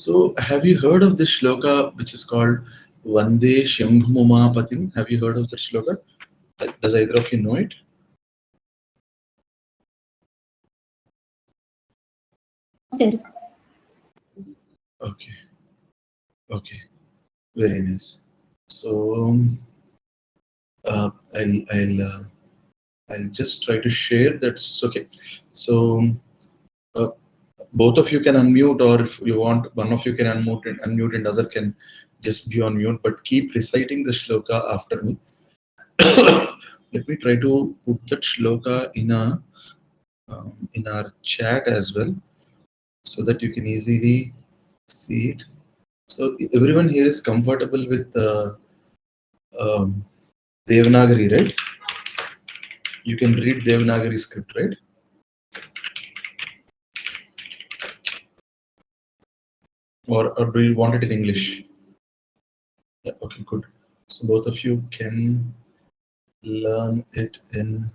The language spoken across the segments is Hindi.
So, have you heard of this shloka which is called Vande Shambhumapatim? Have you heard of that shloka? Does either of you know it? Sir. Okay. Okay. Very nice. So, I'll just try to share. That's okay. So, uh, both of you can unmute, or if you want, one of you can unmute, and other can just be on mute. But keep reciting the shloka after me. Let me try to put that shloka in our chat as well, so that you can easily see it. So everyone here is comfortable with um, Devanagari, right? You can read Devanagari script, right? Or do you want it in English? Yeah, okay, good. So both of you can learn it in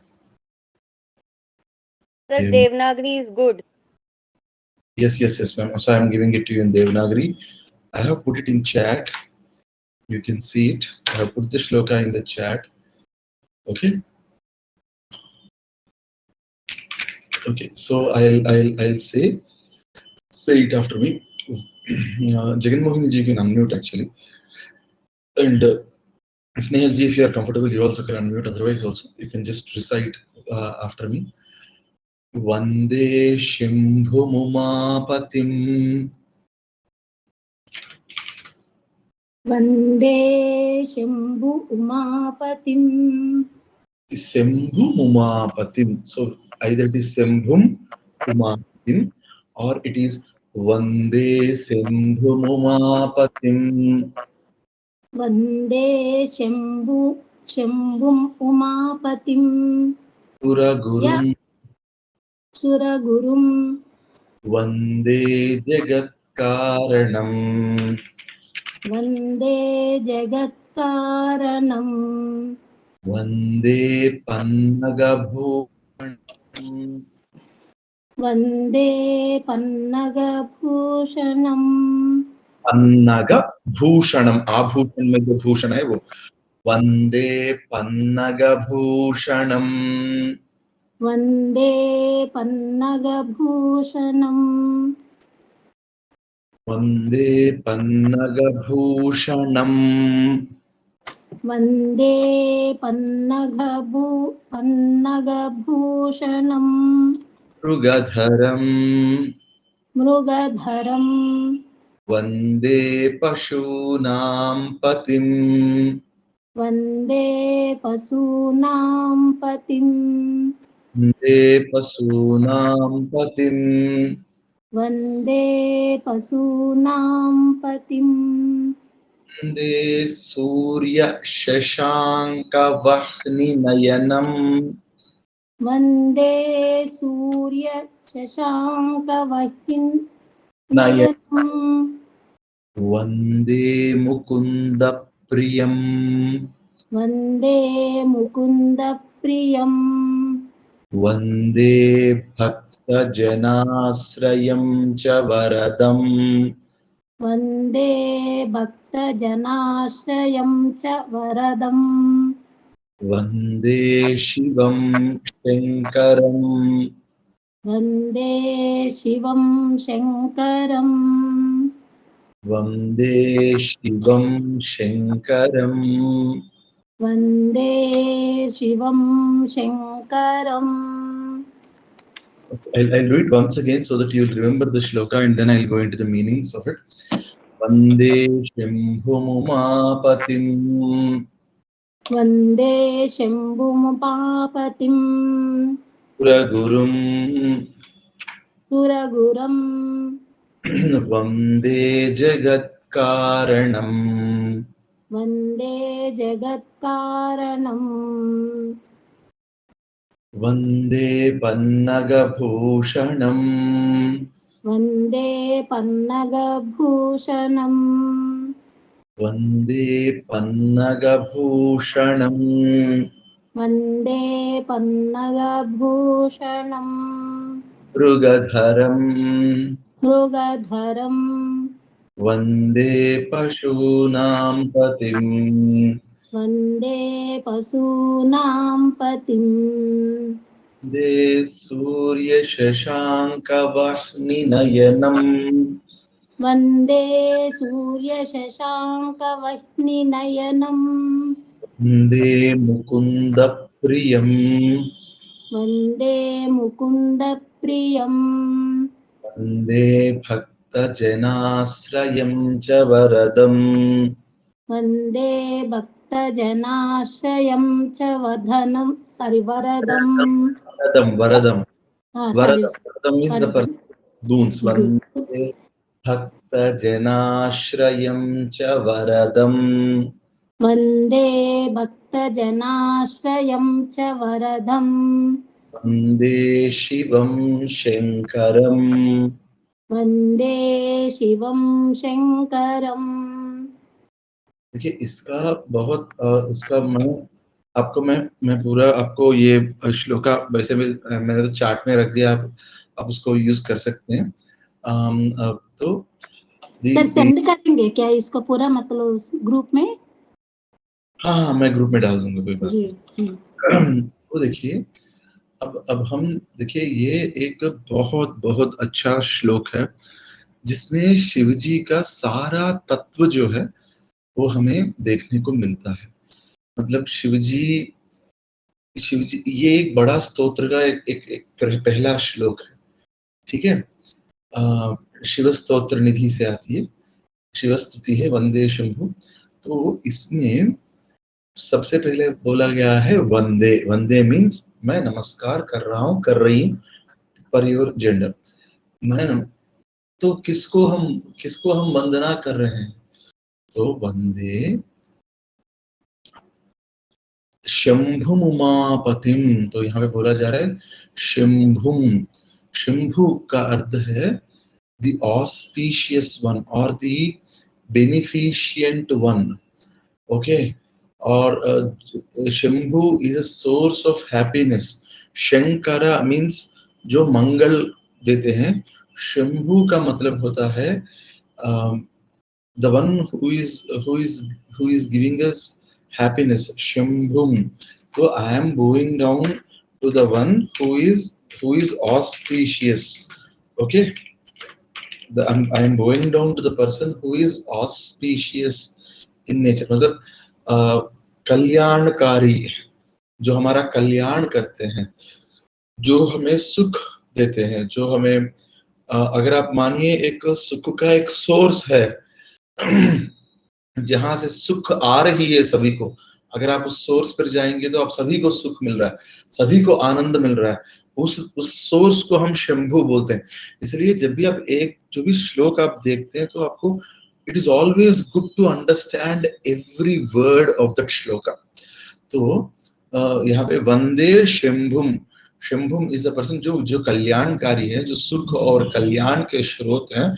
The Devanagari is good. Yes, ma'am. So I'm giving it to you in Devanagari. I have put it in chat. You can see it. I have put the shloka in the chat. Okay. Okay. So I'll say it after me. Jagan Mohan ji can unmute actually, and Snehal ji, if you are comfortable, you also can unmute. Otherwise, also you can just recite after me. Vande Shambhumapatim. Vande Shambhu Umapatim. Shambhumapatim. So either it is Shambhum Umapatim or it is Vande Shambhumapatim. Vande Shambhum Umapatim. Suragurum Suragurum. Vande Jagat Karanam. Vande Jagatkaranam. Vande Pannagabhushanam. Vande Pannagabhushanam. Pannagabhushanam. Abhushan में जो भूषण है वो वंदे पन्नगभूषणम. Vande Pannagabhushanam. वंदे पन्नगभूषणम. Vande Pannagabhushanam. मृगधरम. Mrugadharam. वंदे पशूनां पतिम. Vande Pasunam Patim. वंदे पशूनां पतिम. Vande Pasunam Patim. वंदे सूर्य Shashank वह्नि नयनम. Vande Surya Shashanka Vahin नयनम. Nayanam. वंदे मुकुंद प्रियम. Vande Mukunda Priyam. वंदे भक्तजनाश्रयं च वरदम. Vande Bhakta Janashrayam Cha Varadam. वंदे शिवं शंकरं. Vande Shivam Shankaram. वंदे शिवं शंकरं. Vande Shivam Shankaram. I'll do it once again so that you'll remember the shloka, and then I'll go into the meanings of it. Vande Shambhumapatim. Vande Shambhumapapatim. Suragurum. Suraguram. Vande Jagatkaranam. Vande Jagatkaranam. Vande Pannagabhushanam. Vande Pannagabhushanam. Vande Pannagabhushanam. Vande Pannagabhushanam. Mrugadharam. Mrugadharam. वन्दे पशूनां पतिम् वन्दे पशूनां पतिम् वन्दे सूर्यशशाङ्कवह्निनयनम् वन्दे सूर्यशशाङ्कवह्निनयनम् वन्दे मुकुन्दप्रियम् वन्दे मुकुन्दप्रियम् वन्दे भक्तजनाश्रयं च वरदम् वन्दे भक्तजनाश्रयं च वरदम् वरदम् sorry, वरदम् means the वरदम् boons. वन्दे भक्तजनाश्रयं च वरदम् वन्दे भक्तजनाश्रयं च वरदम् वन्दे शिवं शङ्करम् वन्दे शिवं शङ्करम्। देखिए इसका बहुत इसका आपको मैं पूरा आपको ये श्लोका वैसे भी मैंने तो चार्ट में रख दिया, आप उसको यूज कर सकते हैं। तो सर सेंड करेंगे क्या इसको पूरा, मतलब ग्रुप में? हाँ, मैं ग्रुप में डाल दूंगा, कोई बात जी जी। तो देखिए अब हम देखिए ये एक बहुत बहुत अच्छा श्लोक है जिसमें शिव जी का सारा तत्व जो है वो हमें देखने को मिलता है। मतलब शिव जी ये एक बड़ा स्तोत्र का एक पहला श्लोक है, ठीक है। शिव स्तोत्र निधि से आती है, शिव स्तुति है वंदे शंभु। तो इसमें सबसे पहले बोला गया है वंदे। वंदे मीन्स मैं नमस्कार कर रहा हूं, कर रही हूं, पर योर जेंडर मैं। तो किसको हम वंदना कर रहे हैं? तो वंदे शंभुम उमापतिम। तो यहाँ पे बोला जा रहा है शंभुम। शंभु का अर्थ है the auspicious one or the beneficent one, okay। और Shambhu is a source of happiness। Shankara means जो मंगल देते हैं। शंभु का मतलब होता है the one who is giving us happiness, shambhum। So I am bowing down to the one who is auspicious, okay। I am bowing down to the person who is auspicious in nature। मतलब कल्याणकारी, जो हमारा कल्याण करते हैं, जो हमें सुख देते हैं, जो हमें अगर आप मानिए एक सुख का एक सोर्स है जहां से सुख आ रही है सभी को, अगर आप उस सोर्स पर जाएंगे तो आप सभी को सुख मिल रहा है, सभी को आनंद मिल रहा है। उस सोर्स को हम शंभु बोलते हैं। इसलिए जब भी आप एक जो भी श्लोक आप देखते हैं तो आपको it is always good to understand every word of that shloka. तो यहाँ पे वंदे शंभुम। शंभुम इज अ पर्सन जो कल्याणकारी है, जो सुख और कल्याण के स्रोत हैं।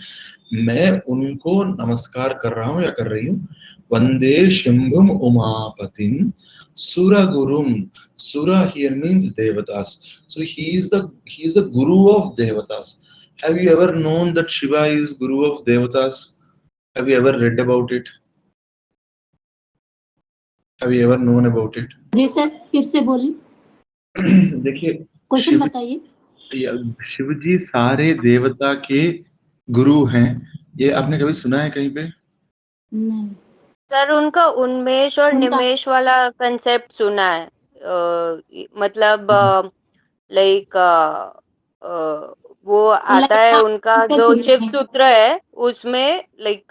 मैं उनको नमस्कार कर रहा हूँ या कर रही हूँ। वंदे शंभुम उमापतिम सुरा गुरुम। Sura here means devatas. So he is the guru of devatas. Have you ever known that Shiva is guru of devatas? Have you ever read about it? Have you ever known about it? जी सर, फिर से बोलिए, देखिए क्वेश्चन बताइए। शिव जी सारे देवता के गुरु हैं, ये आपने कभी सुना है कहीं पे? नहीं सर उनका उन्मेष और निमेष वाला कंसेप्ट सुना है। मतलब लाइक वो आता है उनका जो शिव सूत्र है उसमें, लाइक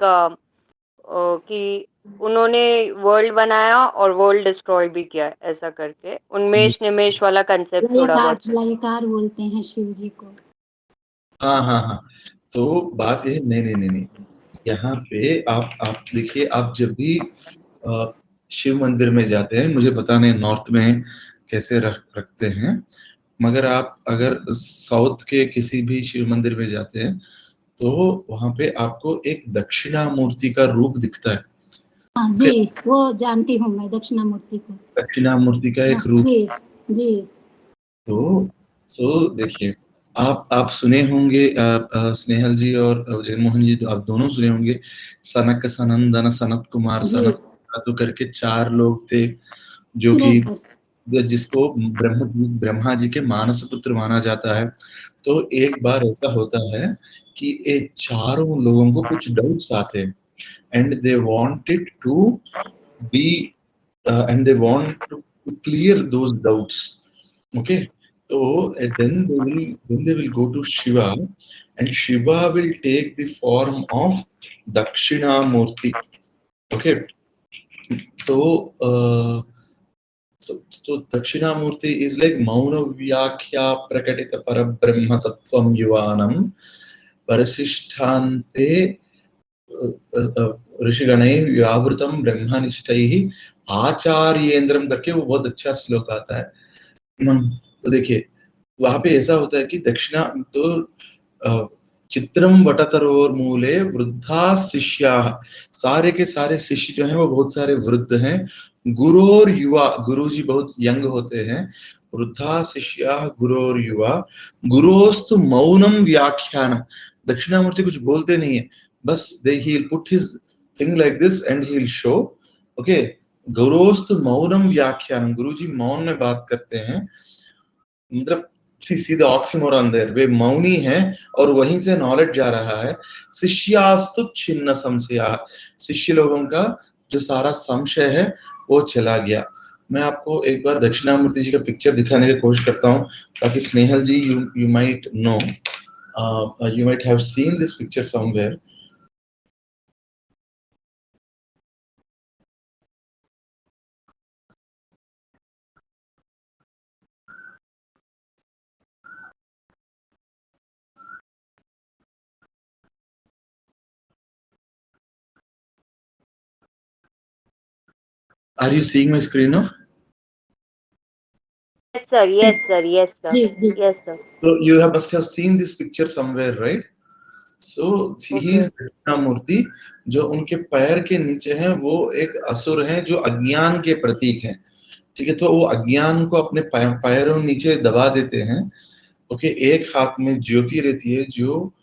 कि उन्होंने वर्ल्ड बनाया और वर्ल्ड डिस्ट्रॉय भी किया, ऐसा करके उन्मेष निमेष वाला कंसेप्ट थोड़ा बहुत। लयकार बोलते हैं शिव जी को। हाँ हाँ हाँ। तो बात ये नहीं, यहाँ पे आप देखिए, आप जब भी शिव मंदिर में जाते हैं, मुझे पता नहीं नॉर्थ में कैसे रखते हैं, मगर आप अगर साउथ के किसी भी शिव मंदिर में जाते हैं तो वहां पे आपको एक दक्षिणामूर्ति का रूप दिखता है। हाँ जी, वो जानती हूँ मैं दक्षिणामूर्ति को। दक्षिणामूर्ति का एक रूप। जी जी। तो देखिए आप सुने होंगे स्नेहल जी और जगनमोहन जी, तो आप दोनों सुने होंगे सनक सनंदन सनत कुमार जी सनत तो करके 4 लोग थे जो सुने कि सर। जिसको ब्रह्मा जी के मानस पुत्र माना जाता है। तो एक बार ऐसा होता है कि ये चारों लोगों को कुछ डाउट्स आते हैं and they wanted to be and they want to clear those doubts. Okay, so then they will go to Shiva, and Shiva will take the form of Dakshinamurti. Okay, so so Dakshinamurti is like Mauna Vyakya Prakatita Parabrahma Tattvam Yuvanam Parasishtante ऋषिगणै व्यावृतम ब्रह्मनिष्ठैः आचार्येंद्रम करके वो बहुत अच्छा श्लोक आता है। तो देखिए वहां पे ऐसा होता है कि दक्षिणा तो चित्रम वटतरोर मूले वृद्धा शिष्या, सारे के सारे शिष्य जो हैं वो बहुत सारे वृद्ध हैं। गुरोर युवा, गुरुजी बहुत यंग होते हैं। वृद्धा शिष्या गुरोर युवा, गुरोस्तु मौनम व्याख्यान, दक्षिणामूर्ति कुछ बोलते नहीं है, बस he will put his thing like this and he will show. Okay, गुरोस्तु Mounam व्याख्यान, गुरुजी मौन में बात करते हैं। मतलब सी द ऑक्सीमोरन देयर, वे मौनी है और वहीं से नॉलेज जा रहा है। शिष्यास्तु छिन्न संशया, शिष्य लोगों का जो सारा संशय है वो चला गया। मैं आपको एक बार दक्षिणामूर्ति जी का पिक्चर दिखाने की कोशिश करता हूँ ताकि Snehal ji you might know, you might have seen this picture somewhere. Are you seeing my screen now? Yes, sir. Yes, sir. Yes, sir. जी जी Yes, sir. So you must have seen this picture somewhere, right? So he is Dakshinamurthy, जो उनके पैर के नीचे हैं वो एक असुर हैं जो अज्ञान के प्रतीक हैं। ठीक है, तो वो अज्ञान को अपने पैरों नीचे दबा देते हैं। ओके, एक हाथ में ज्योति रहती है जो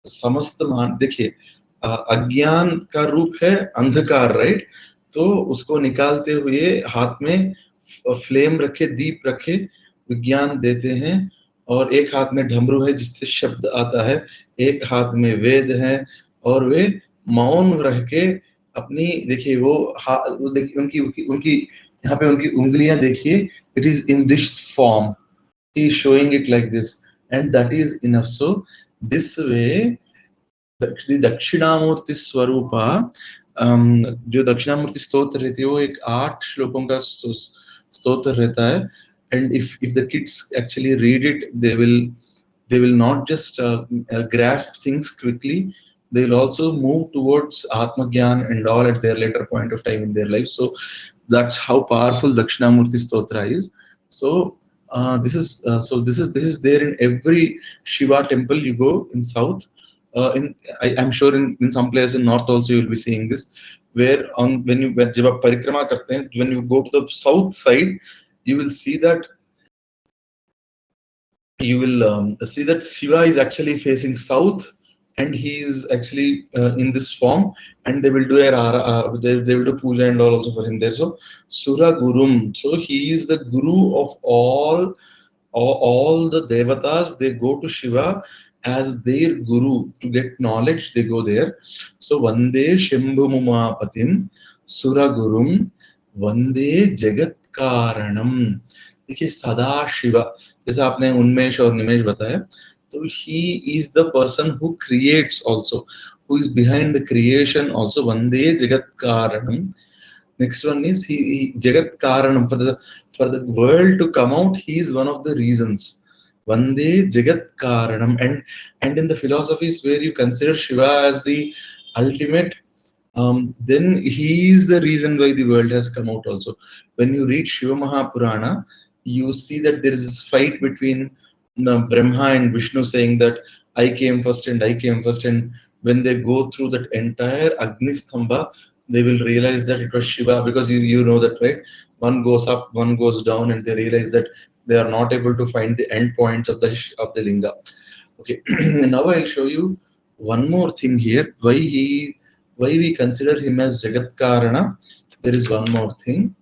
समस्त मान, देखिए अज्ञान का रूप है अंधकार, राइट? तो उसको निकालते हुए हाथ में फ्लेम रखे, दीप रखे, विज्ञान देते हैं। और एक हाथ में डमरू है जिससे शब्द आता है, एक हाथ में वेद है, और वे मौन रह के अपनी, देखिए वो देखिए उनकी उनकी उनकी यहाँ पे उनकी उंगलियां देखिए, it is in this form, he is showing it like this, and that is enough. So this way the Dakshinamurthy swarupa, जो दक्षिणामूर्ति स्तोत्र रहती है वो एक 8 श्लोकों का स्तोत्र रहता है। and if the kids actually read it, they will not just grasp things quickly, they will also move towards atma gyan and all at their later point of time in their life. So that's how powerful dakshinamurti stotra is. So this is there in every Shiva temple you go in south. I'm sure in some place in north also you will be seeing this, where जब आप परिक्रमा करते हैं, when you go to the south side, you will see that Shiva is actually facing south, and he is actually in this form, and they will do they will do puja and all also for him there. So Sura Gurum, so he is the guru of all the devatas. They go to Shiva as their guru to get knowledge, they go there. So Vande Shambhu Mumapatim Sura Gurum Vande Jagat Karanam. देखिए सदा शिवा, जैसे आपने उन्मेष और निमेष बताया, तो he is the person who creates also, who is behind the creation also. Vande Jagat Karanam. Next one is he Jagat Karanam, for the world to come out, he is one of the reasons. Vande Jagat Karanam. And in the philosophies where you consider Shiva as the ultimate, then he is the reason why the world has come out also. When you read Shiva Mahapurana, you see that there is this fight between Brahma and Vishnu, saying that I came first and I came first. And when they go through that entire Agnistambha, they will realize that it was Shiva, because you know that, right? One goes up, one goes down, and they realize that they are not able to find the end points of the linga. Okay, now I'll show you one more thing here. Why we consider him as Jagat Karana. There is one more thing.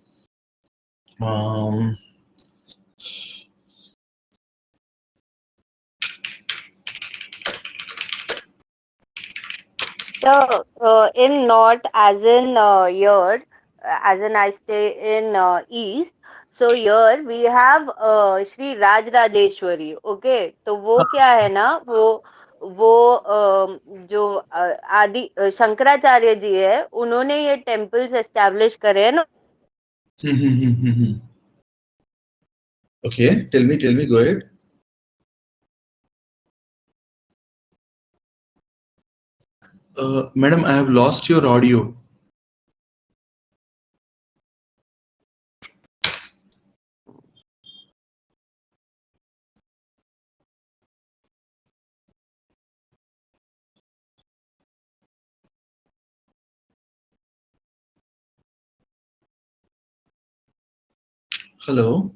In north, as in here, as in I stay in east. So here we have Shri Raj Rajeshwari. Okay, तो वो क्या है ना, जो आदि शंकराचार्य जी है, उन्होंने ये टेम्पल्स एस्टैब्लिश करे हैं ना. Okay, tell me, go ahead. Madam, I have lost your audio. Hello.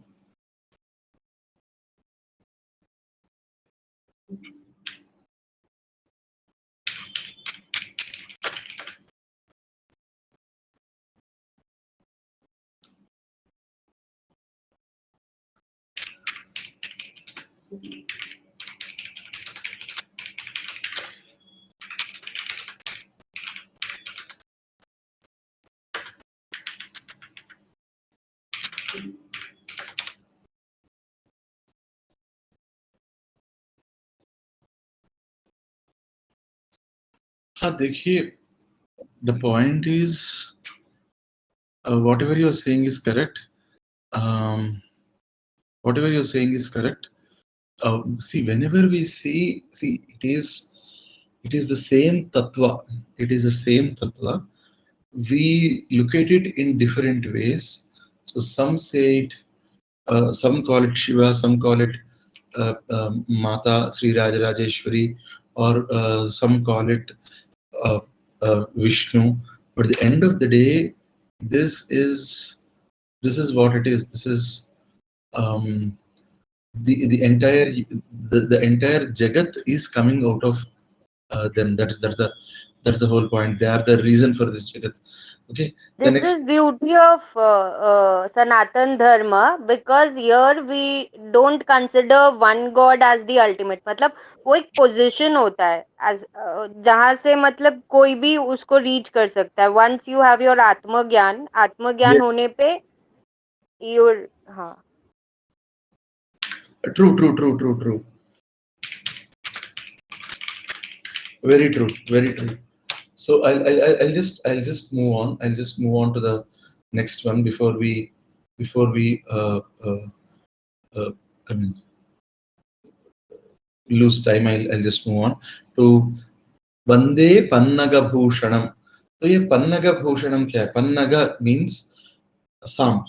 देखिए, the point is whatever you're saying is correct. Whatever you're saying is correct. See, whenever we see it is the same tattva. It is the same tattva. We look at it in different ways. So some say it, some call it Shiva, some call it Mata Sri Rajeshwari, or some call it Vishnu. But at the end of the day, this is what it is. This is the entire Jagat is coming out of them. That's the whole point. They are the reason for this Jagat. Okay. This is beauty of Sanatan Dharma, because here we don't consider one God as the ultimate. मतलब वो एक पोजीशन होता है as जहाँ से मतलब कोई भी उसको रीच कर सकता है. Once you have your आत्मज्ञान होने पे your हाँ. True. Very true. So I'll just move on. I'll just move on to the next one before we I mean lose time. I'll just move on to Vande Pannaga Bhushanam. So ये Pannaga Bhushanam क्या है? Pannaga means Samp.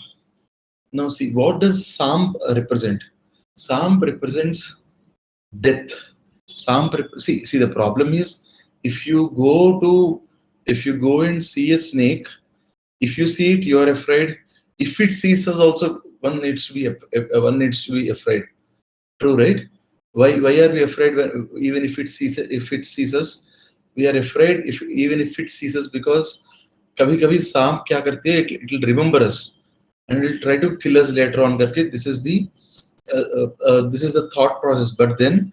Now see, what does Samp represent? Samp represents death. Samp see the problem is, if you go and see a snake, if you see it, you are afraid. If it sees us also, one needs to be afraid. True, right? Why are we afraid when, even if it sees us? We are afraid even if it sees us, because कभी सांप क्या करती है, it will remember us and it will try to kill us later on करके. This is the thought process. But then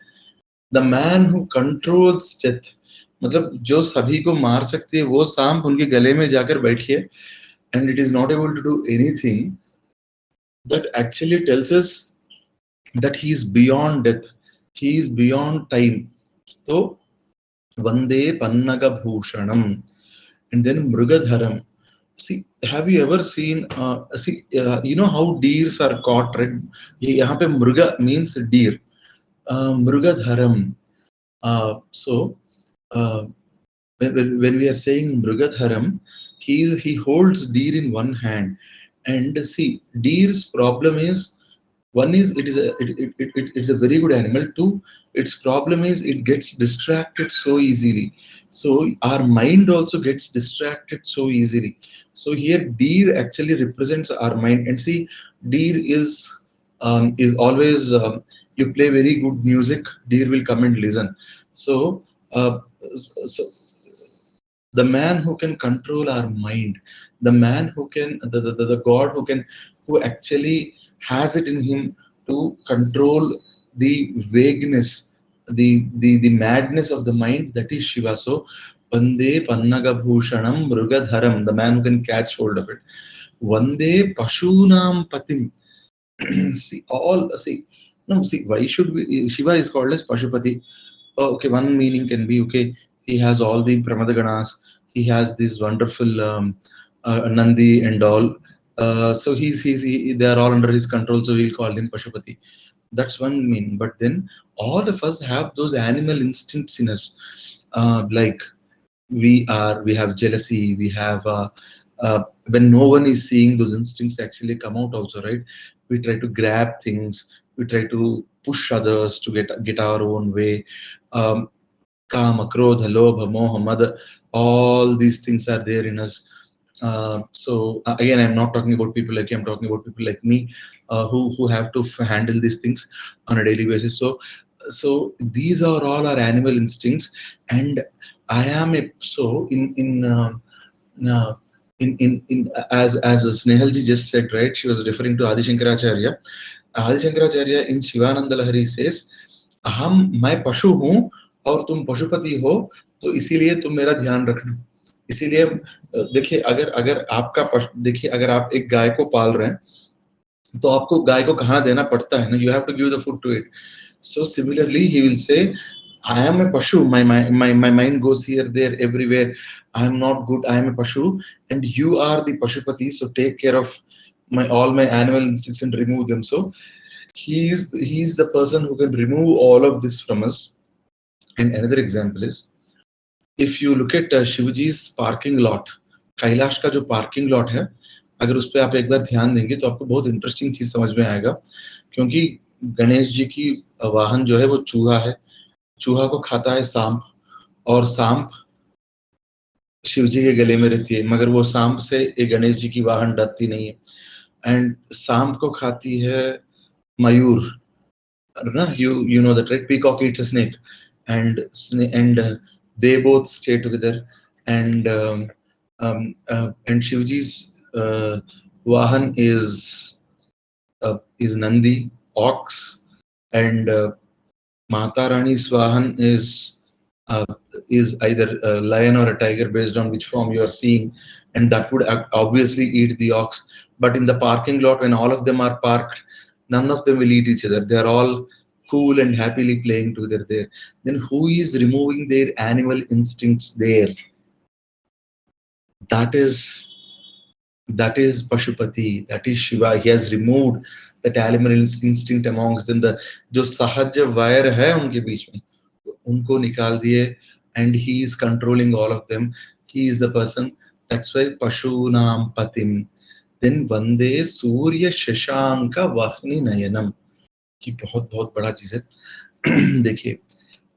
the man who controls death, मतलब जो सभी को मार सकती है, वो सांप उनके गले में जाकर बैठी है, and it is not able to do anything. That actually tells us that he is beyond death. He is beyond time. So Vande Pannaga Bhushanam. And then Mrugadharam. See, have you ever seen, you know how deers are caught, right? यहाँ पे Mruga means deer. Mrugadharam. So when we are saying Mrugadharam, he holds deer in one hand. And see, deer's problem is, one is it's a very good animal. Two, its problem is it gets distracted so easily. So our mind also gets distracted so easily. So here deer actually represents our mind. And see, deer is is always you play very good music, deer will come and listen. So, so the man who can control our mind, the man who can, the God who can, who actually has it in him to control the vagueness, the madness of the mind, that is Shiva. So, Vande Pannaga Bhushanam Mrugadharam, the man who can catch hold of it. Vande Pashunam Patim. See, no, see, why should we, Shiva is called as Pashupati. Oh, okay, one meaning can be, okay, he has all the Pramadaganas, he has this wonderful Nandi and all. So they are all under his control, so we'll call him Pashupati. That's one meaning. But then all of us have those animal instincts in us, like we have jealousy, we have when no one is seeing, those instincts actually come out also, right? We try to grab things, we try to push others to get our own way. um, Kama, Krodha, Lobha, Moha, Mada, all these things are there in us. So again, I'm not talking about people like you, I'm talking about people like me, who have to handle these things on a daily basis. So these are all our animal instincts, and I am a so uh, in as Snehalji just said, right? She was referring to Adi Shankaracharya. Adi Shankaracharya in Shivananda Lahari says, हम मैं पशु हूँ और तुम पशुपति हो, तो इसीलिए तुम मेरा ध्यान रखना. इसीलिए देखिए, अगर अगर आपका देखिए, अगर आप एक गाय को पाल रहे हैं, तो आपको गाय को खाना देना पड़ता है ना, you have to give the food to it. So similarly, he will say, I am a pashu. My mind goes here, there, everywhere. I am not good. I am a pashu, and you are the pashupati. So take care of all my animal instincts and remove them. So he is the person who can remove all of this from us. And another example is, if you look at Shivaji's parking lot, Kailash का जो पार्किंग लॉट है, अगर उस पर आप एक बार ध्यान देंगे तो आपको बहुत इंटरेस्टिंग चीज समझ में आएगा. क्योंकि गणेश जी की वाहन जो है वो चूहा है. चूहा को खाता है सांप, और सांप शिव जी के गले में रहती है, मगर वो सांप से ये गणेश जी की वाहन डरती नहीं है. एंड सांप को खाती है मयूर, ना, you know that, right? Peacock eats a snake, and they both stay together. And Shivji's Vahan is Nandi, ox, and Mata Rani's Vahan is either a lion or a tiger, based on which form you are seeing, and that would obviously eat the ox. But in the parking lot, when all of them are parked, none of them will eat each other. They are all cool and happily playing together there. Then who is removing their animal instincts there? That is Pashupati, that is Shiva. He has removed that animal instinct amongst them. The जो सहज वायर है उनके बीच में, उनको निकाल दिए, and he is controlling all of them. He is the person. That's why Pashunam Patim. Then Vande Surya Shashanka Vahni Nayanam. कि बहुत बहुत बड़ा चीज है. देखिए,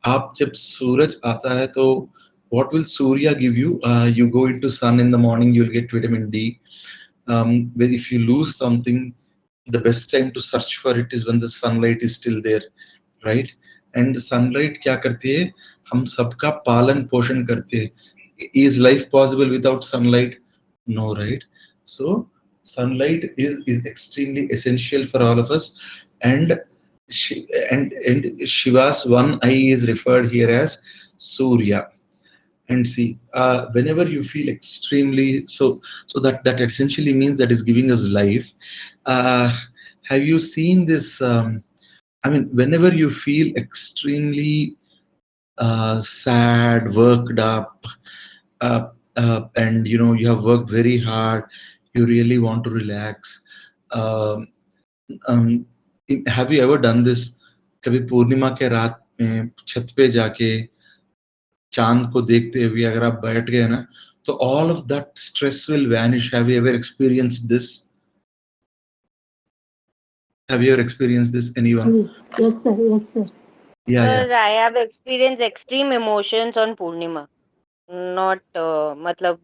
आप जब सूरज आता है तो what will Surya give you? You go into sun in the morning, you'll get vitamin D. But if you lose something, the best time to search for it is when the sunlight is still there, right? And sunlight क्या करती है? हम सबका पालन पोषण करती है. Is life possible without sunlight? No, right? So sunlight is extremely essential for all of us. And and Shiva's one eye is referred here as Surya. And see, whenever you feel extremely so that essentially means that is giving us life. uh, have you seen this? I mean, whenever you feel extremely sad, worked up, and you have worked very hard, you really want to relax. um, um, have you ever done this? कभी पूर्णिमा के रात में छत पे जाके चांद को देखते हुए अगर आप बैठ गए ना, तो all of that stress will vanish. Have you ever experienced this? Have you ever experienced this, anyone? Yes sir, yes sir. Yeah. Sir, I have experienced extreme emotions on Purnima. Not matlab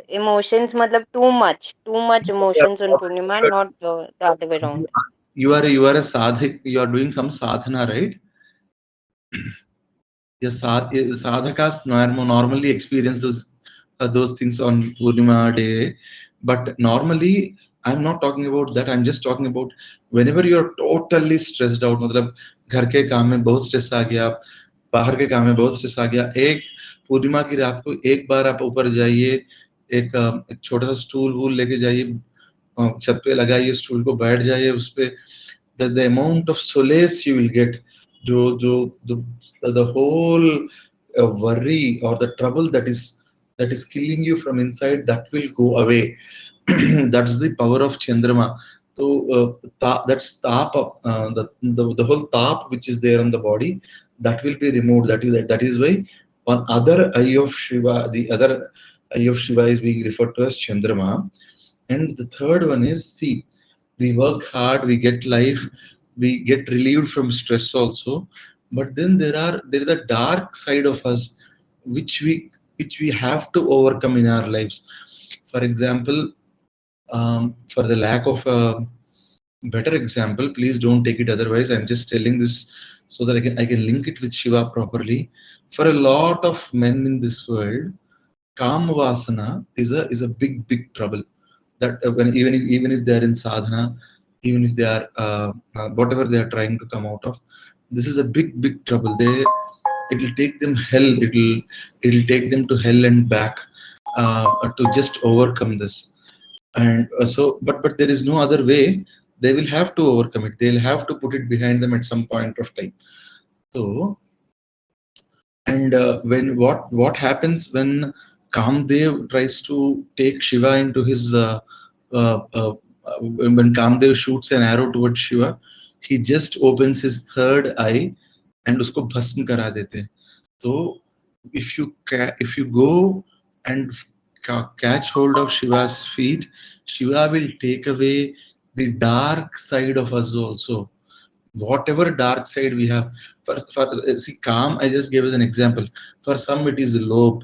emotions, matlab too much emotions on Purnima, not the other way around. you are a sadhak, you are doing some sadhana, right? Sadhakas normally experience those things on Purnima day, but normally I'm not talking about that. I'm just talking about whenever you're totally stressed out. मतलब घर के काम में बहुत स्ट्रेस आ गया, बाहर के काम में बहुत स्ट्रेस आ गया, एक पूर्णिमा की रात को एक बार आप ऊपर जाइए, एक छोटा सा स्टूल वूल लेके जाइए, छत पे लगाइए स्टूल को, बैठ जाइए उस पे, the amount of solace you will get, जो the whole worry or the trouble that is killing you from inside, that will go away. That's the power of Chandrama. So that's tap, the whole tap which is there on the body, that will be removed. That is why one other eye of Shiva, the other eye of Shiva is being referred to as Chandrama. And the third one is, see, we work hard, we get life, we get relieved from stress also, but then there is a dark side of us which we have to overcome in our lives. For example, for the lack of a better example, please don't take it otherwise, I'm just telling this so that I can link it with Shiva properly. For a lot of men in this world, Kama Vasana is a big trouble. That when even if they are in sadhana, even if they are whatever they are trying to come out of, this is a big trouble. It'll take them hell. It'll take them to hell and back to just overcome this. And but there is no other way. They will have to overcome it. They'll have to put it behind them at some point of time. So, and when what happens when Kamdev tries to take Shiva into his when Kamdev shoots an arrow towards Shiva, he just opens his third eye and उसको भस्म करा देते हैं. So if you go and catch hold of Shiva's feet, Shiva will take away the dark side of us also. Whatever dark side we have, for see, calm, I just gave as an example. For some it is lobe.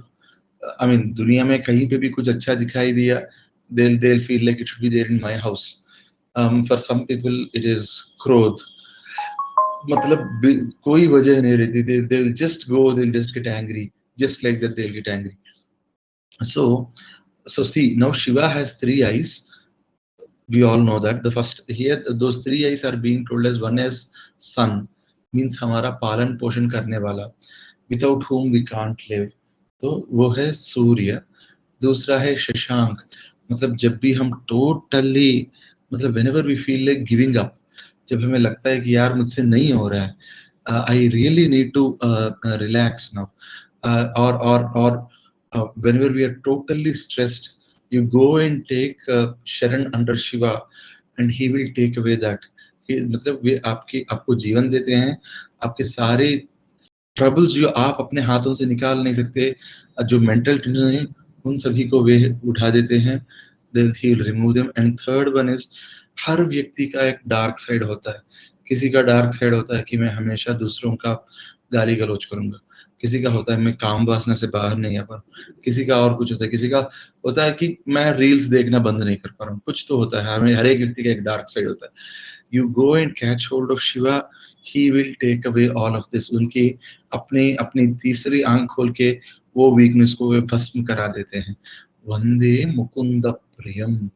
I mean, दुनिया में कहीं पे भी कुछ अच्छा दिखाई दिया, they'll feel like it should be there in my house. For some people it is क्रोध. मतलब कोई वजह नहीं रहती, they'll just go, they'll just get angry, just like that they'll get angry. So see, now Shiva has three eyes. We all know that. The first here, those three eyes are being told as, one as sun, means हमारा पालन पोषण करने वाला, without whom we can't live. तो वो है सूर्य. दूसरा है शशांक, मतलब जब भी हम टोटली, मतलब whenever we feel like giving up, जब हमें लगता है कि यार मुझसे नहीं हो रहा है, I really need to relax now, or whenever we are totally stressed, you go and take Sharan under Shiva and he will take away that. मतलब वे आपको जीवन देते हैं, आपके सारे ट्रबल्स जो आप अपने हाथों से निकाल नहीं सकते, जो मेंटल टेंशन है, उन सभी को वे उठा देते हैं. He will remove them. And third one is, हर व्यक्ति का एक डार्क साइड होता है. किसी का डार्क साइड होता है कि मैं हमेशा दूसरों का गाली गलौज करूंगा, किसी का होता है मैं काम वासना से बाहर नहीं आ पा रहा, किसी का और कुछ होता है, किसी का होता है कि मैं रील्स देखना बंद नहीं कर पा रहा हूँ. कुछ तो होता है, हमें हर एक व्यक्ति का एक डार्क साइड होता है. You go and catch hold of Shiva, he will take away all of this. उनकी अपनी तीसरी आंख खोल के वो वीकनेस को वे भस्म करा देते हैं. वंदे मुकुंद प्रियम,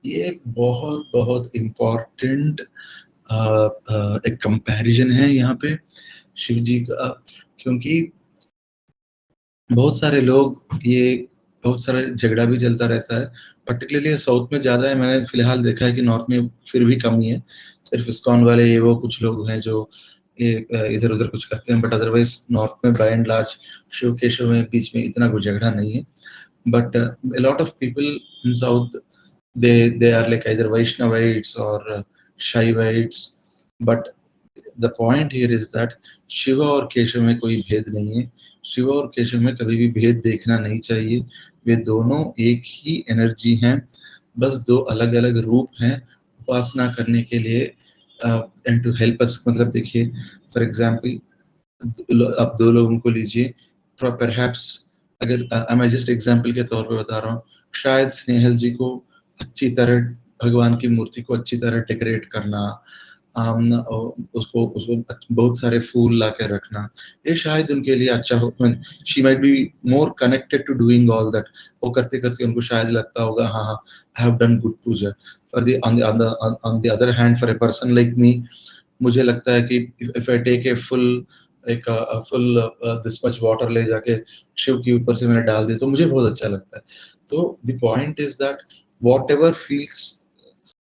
ये बहुत बहुत इम्पोर्टेंट एक कंपैरिजन है यहाँ पे शिव जी का, क्योंकि बहुत सारे लोग, ये बहुत सारा झगड़ा भी चलता रहता है, पर्टिकुलरली साउथ में ज्यादा है. मैंने फिलहाल देखा है कि नॉर्थ में फिर भी कम ही है. सिर्फ इस्कॉन वाले ये वो कुछ लोग हैं जो ये इधर उधर कुछ करते हैं, बट अदरवाइज नॉर्थ में by and large Shiv Keshav में बीच में इतना कुछ झगड़ा नहीं है. But a lot of people in south, they are like either Vaishnavites or Shaivites, but the point here is that Shiva और केशव में कोई भेद नहीं है. शिव और केशव में कभी भी भेद देखना नहीं चाहिए. वे दोनों एक ही एनर्जी हैं, बस दो अलग अलग रूप हैं उपासना करने के लिए एंड टू हेल्प अस. मतलब देखिए, फॉर एग्जांपल आप दो लोगों को लीजिए, परहैप्स अगर मैं जस्ट एग्जांपल के तौर पे बता रहा हूँ, शायद स्नेहल जी को अच्छी तरह भगवान की मूर्ति को अच्छी तरह डेकोरेट करना, उसको उसको बहुत सारे फूल ला के रखना, ये शायद उनके लिए अच्छा हो। She might be more connected to doing all that. वो करते करते उनको शायद लगता होगा हाँ हाँ I have done good puja. For the on the other hand for a person like me, मुझे लगता है कि if I take a full this much water ले जाके शिव के ऊपर से मैंने डाल दिया तो मुझे बहुत अच्छा लगता है। तो the point is that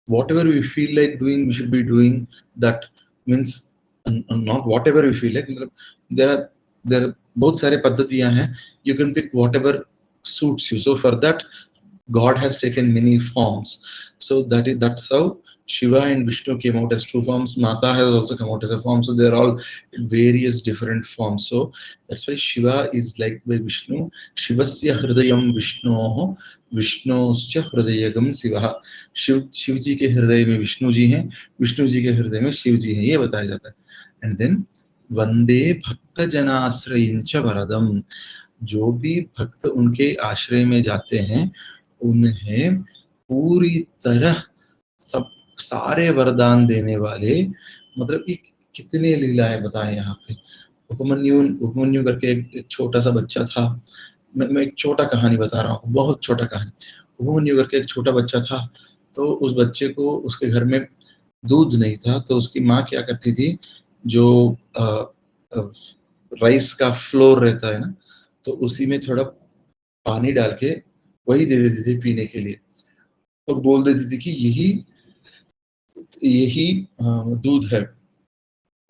whatever we feel like doing we should be doing that, means not whatever we feel like, मतलब there are बहुत सारे पद्धतियां हैं, you can pick whatever suits you. So for that God has taken many forms. So that's how Shiva and Vishnu came out as two forms. Mata has also come out as a form. So they're all various different forms. So that's why Shiva is like by Vishnu. Shivasya hridayam Vishnoho, Vishnuscha hridayagam Sivaha. Shiv जी के हृदय में विष्णु जी हैं, विष्णु जी के हृदय में शिव जी हैं, ये बताया जाता है। एंड देन वंदे भक्त जनाश्रयिंच वरदम, जो भी भक्त उनके आश्रय में जाते हैं उन्हें पूरी तरह सब सारे वरदान देने वाले, मतलब कि कितने लीलाएं बताएं यहाँ पे। उपमन्यु करके एक छोटा सा बच्चा था, मैं एक छोटा कहानी बता रहा हूँ, बहुत छोटा कहानी। उपमन्यु करके एक छोटा बच्चा था, तो उस बच्चे को उसके घर में दूध नहीं था, तो उसकी माँ क्या करती थी, जो राइस का फ्लोर रहता है ना, तो उसी में थोड़ा पानी डाल के वही दे देती थी पीने के लिए, और बोल देती थी कि यही दूध है।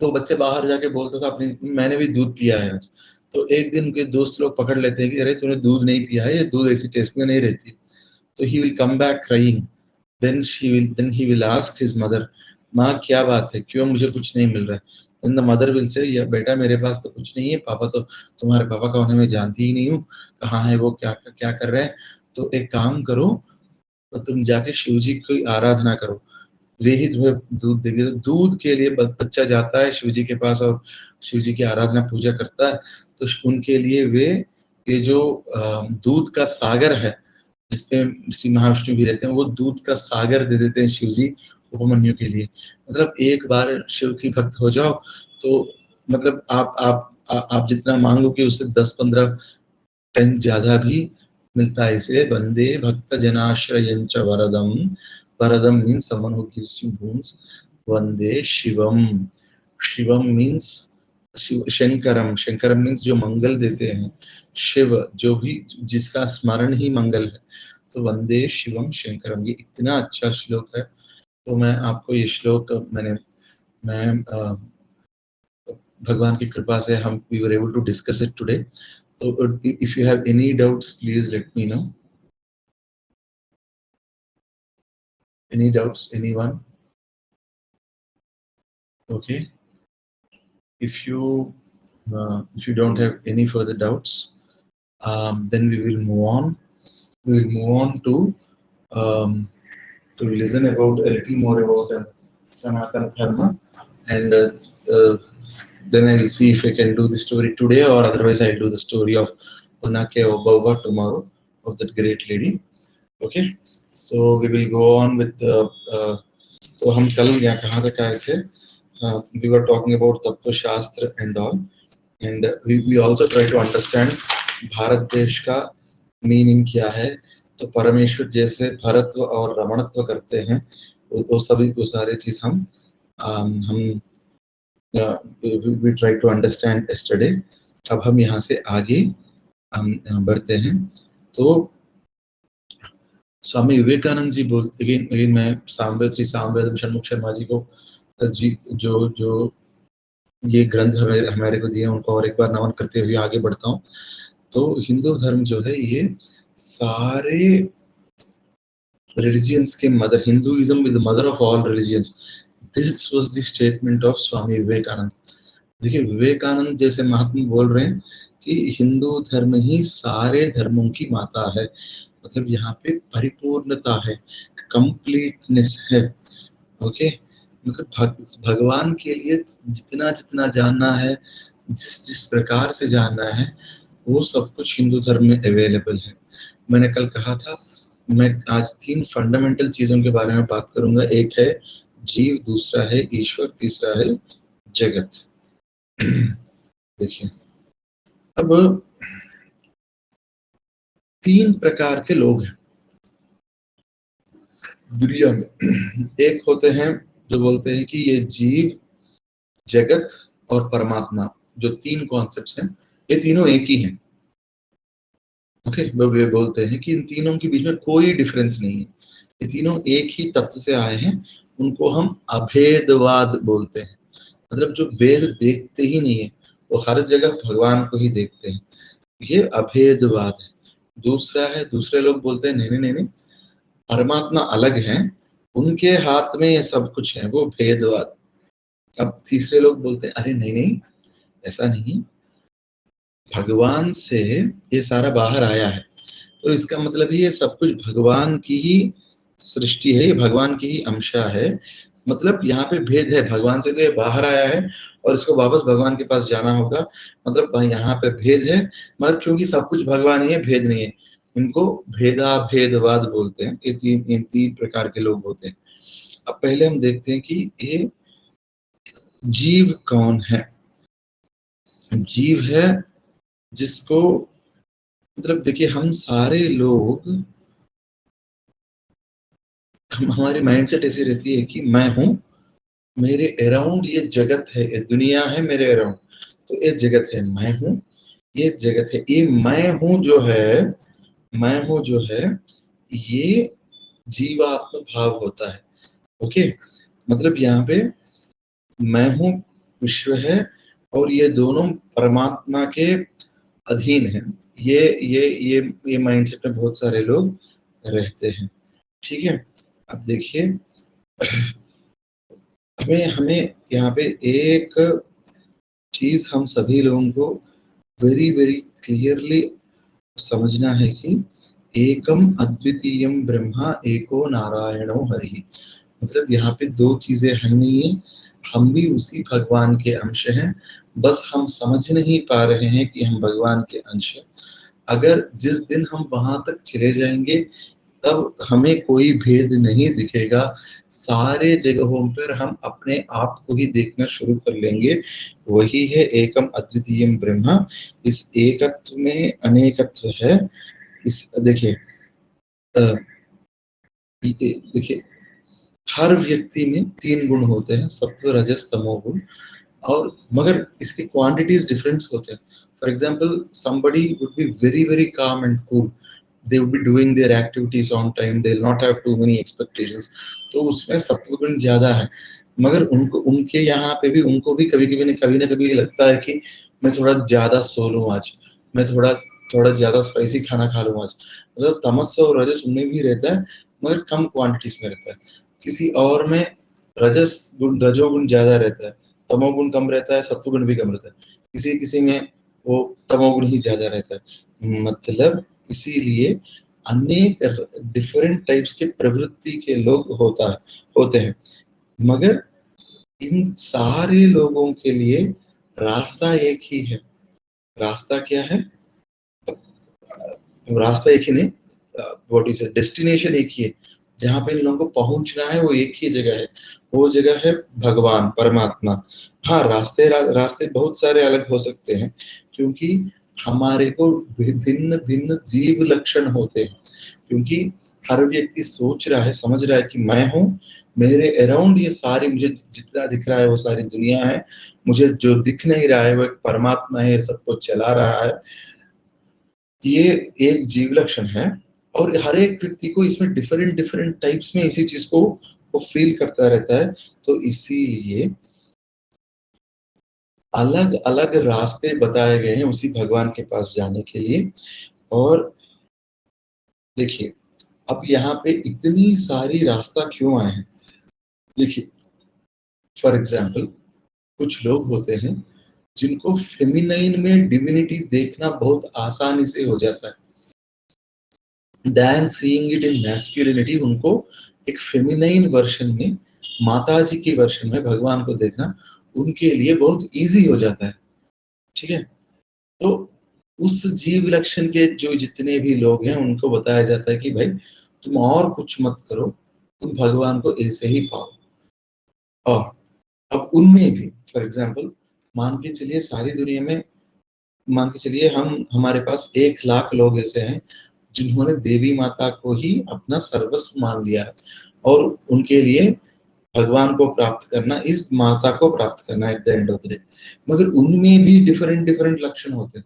तो बच्चे बाहर जाके बोलता था अपनी, मैंने भी दूध पिया है आज। तो एक दिन उनके दोस्त लोग पकड़ लेते हैं कि अरे तूने दूध नहीं पिया है, ये दूध ऐसी टेस्ट में नहीं रहती। तो he will come back crying, then he will ask his mother, माँ क्या बात है, क्यों मुझे कुछ नहीं मिल रहा है। Then the mother will say, या बेटा मेरे पास तो कुछ नहीं है, पापा तो तुम्हारे पापा का उन्हें मैं जानती ही नहीं हूँ, कहाँ है वो, क्या कर रहे हैं। तो एक काम करो, तो तुम जाके शिव जी की आराधना करो, वे ही तुम्हें दूध देंगे। तो दूध के लिए बच्चा जाता है शिव जी के पास और शिव जी की आराधना पूजा करता है। तो उनके लिए वे ये जो दूध का सागर है जिसमें श्री महाविष्णु भी रहते हैं, वो दूध का सागर दे देते हैं शिव जी उपमन्यु के लिए। मतलब एक बार शिव की भक्त हो जाओ तो मतलब आप जितना मांगोगे उससे 10-15 टन ज्यादा भी मिलता है। इसलिए वंदे भक्त जनाश्रयंच वरदम, वरदम means someone who gives you boons, वंदे शिवम, शिवम मीन्स शिव, शंकरम, शंकरम मीन्स जो मंगल देते हैं, शिव जो भी जिसका स्मरण ही मंगल है। तो वंदे शिवम शंकरम, ये इतना अच्छा श्लोक है। तो मैं आपको ये श्लोक मैं भगवान की कृपा से हम we were able to discuss it today. So if you have any doubts, please let me know. Any doubts, anyone? Okay. If you don't have any further doubts, then we will move on. We will move on to listen about a little more about Sanatana Dharma, and then I will see if I can do the story today, or otherwise I'll do the story of Unake Obava tomorrow, of that great lady. Okay, so we will go on with तो हम कल यहाँ कहाँ तक आए थे? We were talking about तत्व शास्त्र and all, and we also try to understand Bharat देश का मीनिंग क्या है। तो परमेश्वर जैसे भरत्व और रमणत्व करते हैं, वो सभी वो सारे चीज हम we try to understand yesterday। अब हम यहाँ से आगे हम बढ़ते हैं। तो स्वामी विवेकानंद जी बोलते, लेकिन मैं श्री सामवेद षणमुख शर्मा जी को जो ये ग्रंथ हमारे को दिए उनको और एक बार नमन करते हुए आगे बढ़ता हूँ। तो हिंदू धर्म जो है ये सारे रिलीजियंस के मदर, Hinduism is the mother of all religions, this was the statement of Swami Vivekananda. देखिए विवेकानंद जैसे महात्मा बोल रहे हैं कि हिंदू धर्म ही सारे धर्मों की माता है, मतलब यहाँ पे परिपूर्णता है, कंप्लीटनेस है। ओके, मतलब भगवान के लिए जितना जितना जानना है, जिस जिस प्रकार से जानना है, वो सब कुछ हिंदू धर्म में अवेलेबल है। मैंने कल कहा था मैं आज 3 फंडामेंटल चीजों के बारे में बात करूंगा। एक है जीव दूसरा है, ईश्वर तीसरा है, जगत। देखिए, अब 3 प्रकार के लोग हैं दुनिया में। एक होते हैं जो बोलते हैं कि ये जीव, जगत और परमात्मा, जो 3 कॉन्सेप्ट्स हैं, ये तीनों एक ही हैं। ओके, वो ये बोलते हैं कि इन तीनों के बीच में कोई डिफरेंस नहीं है, ये तीनों एक ही तत्व से आए हैं। उनको हम अभेदवाद बोलते हैं। मतलब जो भेद देखते ही नहीं है, वो हर जगह भगवान को ही देखते हैं, ये अभेदवाद है। दूसरा है, दूसरे लोग बोलते हैं नहीं नहीं नहीं नहीं, परमात्मा अलग है, उनके हाथ में ये सब कुछ है, वो भेदवाद। अब तीसरे लोग बोलते हैं अरे नहीं नहीं, ऐसा नहीं, भगवान से ये सारा बाहर आया है, तो इसका मतलब ये सब कुछ भगवान की ही सृष्टि है, ये भगवान की ही अंशा है। मतलब यहाँ पे भेद है, भगवान से तो ये बाहर आया है और इसको वापस भगवान के पास जाना होगा। मतलब यहाँ पे भेद है, मगर क्योंकि सब कुछ भगवान ही है, भेद नहीं है। इनको भेदा भेदवाद बोलते हैं। ये 3 प्रकार के लोग होते हैं। अब पहले हम देखते हैं कि ये जीव कौन है। जीव है जिसको, मतलब देखिए, हम सारे लोग, हमारी माइंडसेट ऐसी रहती है कि मैं हूं, मेरे अराउंड ये जगत है, ये दुनिया है मेरे अराउंड, तो ये जगत है, मैं हूं, ये जगत है। ये मैं हूं जो है, मैं हूं जो है, ये जीवात्म भाव होता है। ओके, मतलब यहाँ पे मैं हूं विश्व है और ये दोनों परमात्मा के अधीन है। ये माइंडसेट में बहुत सारे लोग रहते हैं। ठीक है, अब देखिए, हमें हमें यहाँ पे एक चीज हम सभी लोगों को वेरी वेरी क्लियरली समझना है कि एकम अद्वितीयम ब्रह्मा एको नारायणो हरि। मतलब यहाँ पे 2 चीजें है नहीं है, हम भी उसी भगवान के अंश हैं, बस हम समझ नहीं पा रहे हैं कि हम भगवान के अंश हैं। अगर जिस दिन हम वहां तक चले जाएंगे, तब हमें कोई भेद नहीं दिखेगा। सारे जगहों पर हम अपने आप को ही देखना शुरू कर लेंगे। वही है एकम अद्वितीयम ब्रह्मा। इस एकत्व में अनेकत्व है। इस देखिए, देखिए, हर व्यक्ति में 3 गुण होते हैं, सत्व रजस तमो गुण, और मगर इसके क्वांटिटीज डिफरेंस होते हैं। For example, somebody would be very very calm and cool, they would be doing their activities on time, they'll not have too many expectations, तो उसमें सत्व गुण ज्यादा है। मगर उनको, उनके यहाँ पे भी, उनको भी कभी ना कभी लगता है कि मैं थोड़ा ज्यादा सो लूं आज, मैं थोड़ा थोड़ा ज्यादा स्पाइसी खाना खा लूं आज। मतलब तमस और रजस उनमें भी रहता है, मगर कम क्वांटिटीज में रहता है। किसी और में रजोगुण ज्यादा रहता है, तमोगुण कम रहता है, सत्वगुण भी कम रहता है। किसी किसी में वो तमोगुण ही ज्यादा रहता है। मतलब इसीलिए अनेक डिफरेंट टाइप्स के प्रवृत्ति के लोग होते हैं, मगर इन सारे लोगों के लिए रास्ता एक ही है। रास्ता क्या है? रास्ता एक ही नहीं, व्हाट इज डेस्टिनेशन एक ही है। जहां पे इन लोगों को पहुंचना है, वो एक ही जगह है, वो जगह है भगवान परमात्मा। हाँ, रास्ते बहुत सारे अलग हो सकते हैं, क्योंकि हमारे को भिन्न भिन्न जीव लक्षण होते हैं। क्योंकि हर व्यक्ति सोच रहा है, समझ रहा है कि मैं हूँ, मेरे अराउंड ये सारी, मुझे जितना दिख रहा है वो सारी दुनिया है, मुझे जो दिख नहीं रहा है वो एक परमात्मा है, सबको चला रहा है। ये एक जीव लक्षण है, और हर एक व्यक्ति को इसमें डिफरेंट डिफरेंट टाइप्स में इसी चीज को वो फील करता रहता है। तो इसीलिए अलग अलग रास्ते बताए गए हैं उसी भगवान के पास जाने के लिए। और देखिए, अब यहाँ पे इतनी सारी रास्ता क्यों आए हैं? देखिए, फॉर एग्जाम्पल, कुछ लोग होते हैं जिनको फेमिनाइन में डिविनिटी देखना बहुत आसानी से हो जाता है, than seeing it in masculinity। उनको एक फेमिनाइन वर्शन में, माताजी की वर्शन में भगवान को देखना उनके लिए बहुत इजी हो जाता है। ठीक है, तो उस जीव लक्षण के जो जितने भी लोग हैं, उनको बताया जाता है कि भाई, तुम और कुछ मत करो, तुम भगवान को ऐसे ही पाओ। और अब उनमें भी फॉर एग्जाम्पल मान के चलिए सारी दुनिया में, मान के चलिए हमारे पास 1 लाख लोग ऐसे हैं जिन्होंने देवी माता को ही अपना सर्वस्व मान लिया है और उनके लिए भगवान को प्राप्त करना, इस माता को प्राप्त करना at the end of the day. मगर उनमें भी डिफरेंट डिफरेंट लक्षण होते हैं।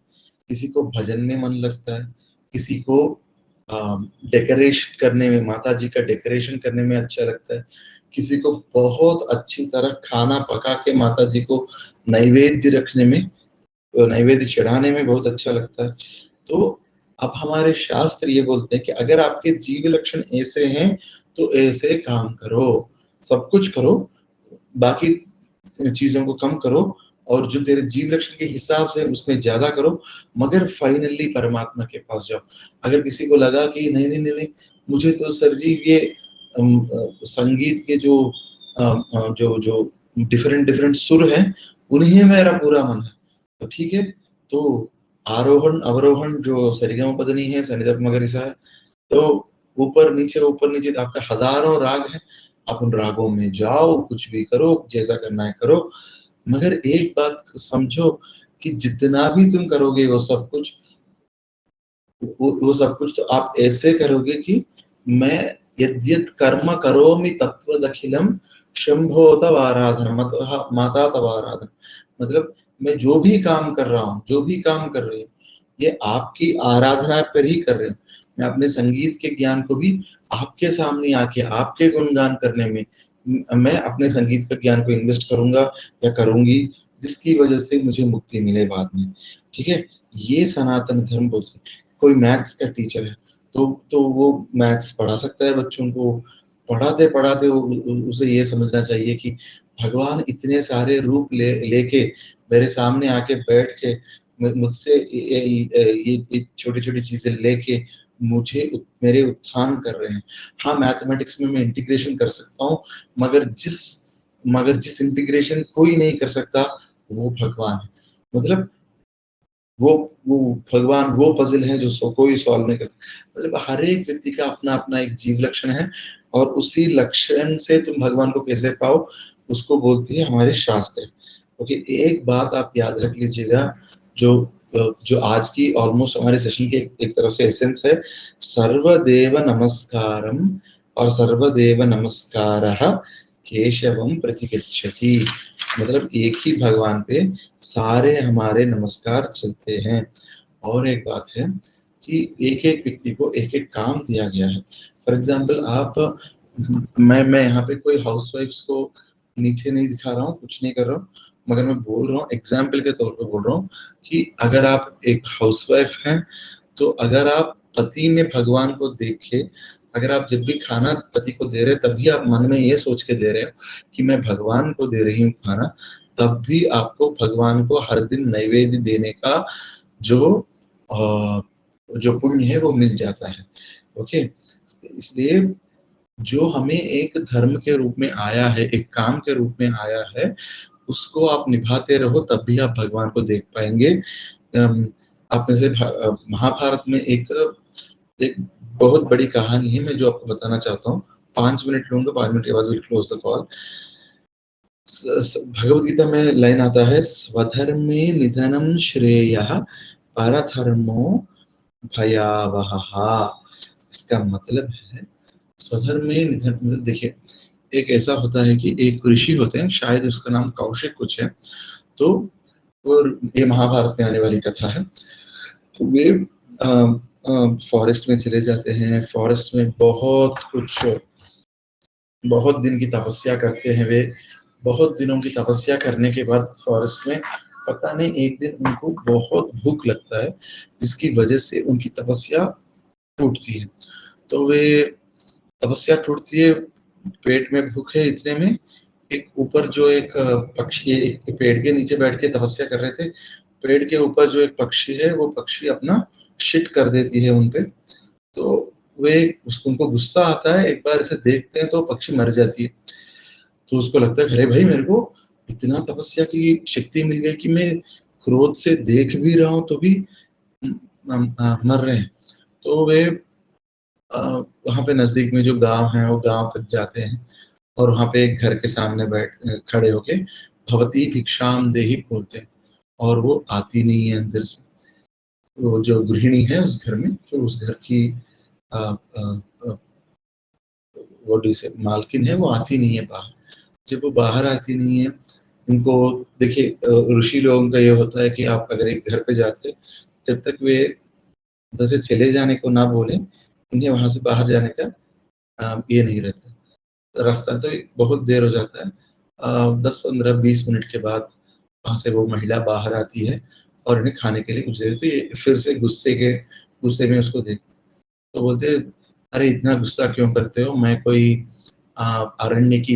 किसी को भजन में मन लगता है, किसी को डेकोरेशन करने में, माता जी का डेकोरेशन करने में अच्छा लगता है, किसी को बहुत अच्छी तरह खाना पका के माता जी को नैवेद्य रखने में, नैवेद्य चढ़ाने में बहुत अच्छा लगता है। तो अब हमारे शास्त्र ये बोलते हैं कि अगर आपके जीव लक्षण ऐसे हैं तो ऐसे काम करो, सब कुछ करो, बाकी चीजों को कम करो और जो तेरे जीव लक्षण के हिसाब से उसमें ज्यादा करो, मगर फाइनली परमात्मा के पास जाओ। अगर किसी को लगा कि नहीं नहीं नहीं, नहीं मुझे तो सर जी ये संगीत के जो जो डिफरेंट डिफरेंट सुर हैं उन्हें मेरा पूरा मन है, तो ठीक है, तो आरोहण अवरोहण जो सरिगमपदनी है, सनिधप मगरिसा है, तो ऊपर नीचे तो आपका हजारों राग है, आप उन रागों में जाओ, कुछ भी करो, जैसा करना है करो, मगर एक बात समझो कि जितना भी तुम करोगे वो सब कुछ, वो सब कुछ तो आप ऐसे करोगे कि मैं यद्यत कर्म करोमि तत्व दखिलम शंभो तव आराधना, मतलब माता तव आराधना, मतलब मैं जो भी काम कर रहा हूँ, जो भी काम कर रही हूँ, ये आपकी आराधना पर ही कर रही हूँ। मैं अपने संगीत के ज्ञान को भी आपके सामने आके आपके गुणगान करने में मैं अपने संगीत का ज्ञान को इन्वेस्ट करूंगा या करूंगी, जिसकी वजह से मुझे मुक्ति मिले बाद में। ठीक है, ये सनातन धर्म बोलते हैं। कोई मैथ्स का टीचर है तो वो मैथ्स पढ़ा सकता है बच्चों को, पढ़ाते पढ़ाते उसे ये समझना चाहिए कि भगवान इतने सारे रूप लेके मेरे सामने आके बैठ के मुझसे ये छोटी छोटी चीजें लेके मुझे मेरे उत्थान कर रहे हैं। हाँ, मैथमेटिक्स में मैं इंटीग्रेशन कर सकता हूँ, मगर जिस इंटीग्रेशन कोई नहीं कर सकता वो भगवान है। मतलब वो भगवान वो पजल है जो कोई सॉल्व नहीं करता। मतलब हर एक व्यक्ति का अपना अपना एक जीव लक्षण है और उसी लक्षण से तुम भगवान को कैसे पाओ उसको बोलती है हमारे शास्त्र। ओके, एक बात आप याद रख लीजिएगा, जो जो आज की ऑलमोस्ट हमारे सेशन की एक तरफ से एसेंस है, सर्वदेव नमस्कारम और सर्वदेव नमस्कारः केशवम प्रतिगच्छति। मतलब एक ही भगवान पे सारे हमारे नमस्कार चलते हैं। और एक बात है कि एक एक व्यक्ति को एक एक काम दिया गया है। फॉर एग्जाम्पल आप, मैं यहाँ पे कोई हाउसवाइफ्स को नीचे नहीं दिखा रहा हूँ, कुछ नहीं कर रहा हूँ, मगर मैं बोल रहा हूँ एग्जाम्पल के तौर पे बोल रहा हूँ कि अगर आप एक हाउसवाइफ हैं तो अगर आप पति में भगवान को देख के, अगर आप जब भी खाना पति को दे रहे हैं तभी आप मन में ये सोच के दे रहे हो कि मैं भगवान को दे रही हूँ खाना, तब भी आपको भगवान को हर दिन नैवेद्य देने का जो पुण्य है वो मिल जाता है। ओके, इसलिए जो हमें एक धर्म के रूप में आया है, एक काम के रूप में आया है, उसको आप निभाते रहो तब भी आप भगवान को देख पाएंगे। आप में से महाभारत में एक बहुत बड़ी कहानी है, मैं जो आपको बताना चाहता हूँ। 5 मिनट लूंगा, 5 मिनट के बाद will close the call. Bhagavad Gita में लाइन आता है, स्वधर्मे निधनम श्रेयः परधर्मो भयावहः। इसका मतलब है स्वधर्म में निधन, मतलब देखिए एक ऐसा होता है कि एक ऋषि होते हैं, शायद उसका नाम कौशिक कुछ है, तो और ये महाभारत में आने वाली कथा है। तो वे फॉरेस्ट में चले जाते हैं, फॉरेस्ट में बहुत दिन की तपस्या करते हैं। वे बहुत दिनों की तपस्या करने के बाद फॉरेस्ट में पता नहीं एक दिन उनको बहुत भूख लगता है, जिसकी वजह से उनकी तपस्या टूटती है। तो वे तपस्या टूटती है, पेट में भूख है, इतने में एक ऊपर जो एक पक्षी, एक पेड़ के नीचे बैठ के तपस्या कर रहे थे, पेड़ के ऊपर जो एक पक्षी है वो पक्षी अपना शिट कर देती है उनपे। तो वे उनको गुस्सा आता है, एक बार इसे देखते हैं तो पक्षी मर जाती है। तो उसको लगता है अरे भाई मेरे को इतना तपस्या की शक्ति मिल गई कि मैं क्रोध से देख भी रहा हूँ तो भी मर रहे हैं। तो वे वहां पे नजदीक में जो गांव है वो गांव तक जाते हैं। और वहां पे एक घर के सामने खड़े होके भवती भिक्षाम देहि बोलते हैं, और वो आती नहीं है अंदर से। वो जो गृहिणी है उस घर में, जो उस घर की वो से मालकिन है, वो आती नहीं है बाहर। जब वो बाहर आती नहीं है, उनको देखिए ऋषि लोगों का ये होता है कि आप अगर एक घर पे जाते, जब तक वे उधर से चले जाने को ना बोले, उन्हें वहां से बाहर जाने का ये नहीं रहता। तो रास्ता तो बहुत देर हो जाता है, 10-15-20 मिनट के बाद वहां से वो महिला बाहर आती है और इन्हें खाने के लिए कुछ देते, तो ये फिर से गुस्से में उसको देखते, तो बोलते अरे इतना गुस्सा क्यों करते हो, मैं कोई अरण्य की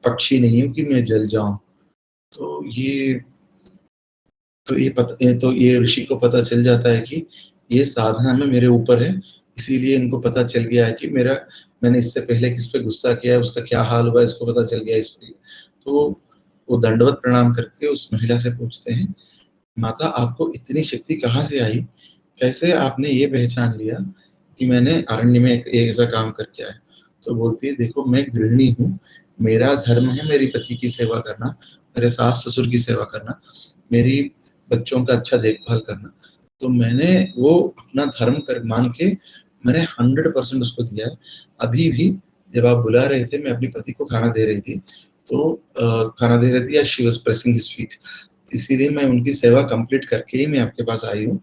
पक्षी नहीं हूँ कि मैं जल जाऊं। तो ये ऋषि को पता चल जाता है कि ये साधना में मेरे ऊपर है, इसीलिए इनको पता चल गया है कि मैंने इससे पहले किस पे गुस्सा किया है, उसका क्या हाल हुआ है, इसको पता चल गया इसलिए। तो वो दंडवत प्रणाम करके उस महिला से पूछते हैं, माता आपको इतनी शक्ति कहाँ से आई, कैसे आपने ये पहचान लिया कि मैंने अरण्य में एक ऐसा काम करके आया। तो बोलती है देखो मैं गृहिणी हूँ, मेरा धर्म है मेरी पति की सेवा करना, मेरे सास ससुर की सेवा करना, मेरी बच्चों का अच्छा देखभाल करना। तो मैंने वो अपना धर्म कर मान के मैंने 100% उसको दिया है। अभी भी जब आप बुला रहे थे, मैं अपनी पति को खाना दे रही थी, तो खाना दे रही थी या she was pressing his feet, इसीलिए मैं उनकी सेवा कंप्लीट करके ही मैं आपके पास आई हूँ।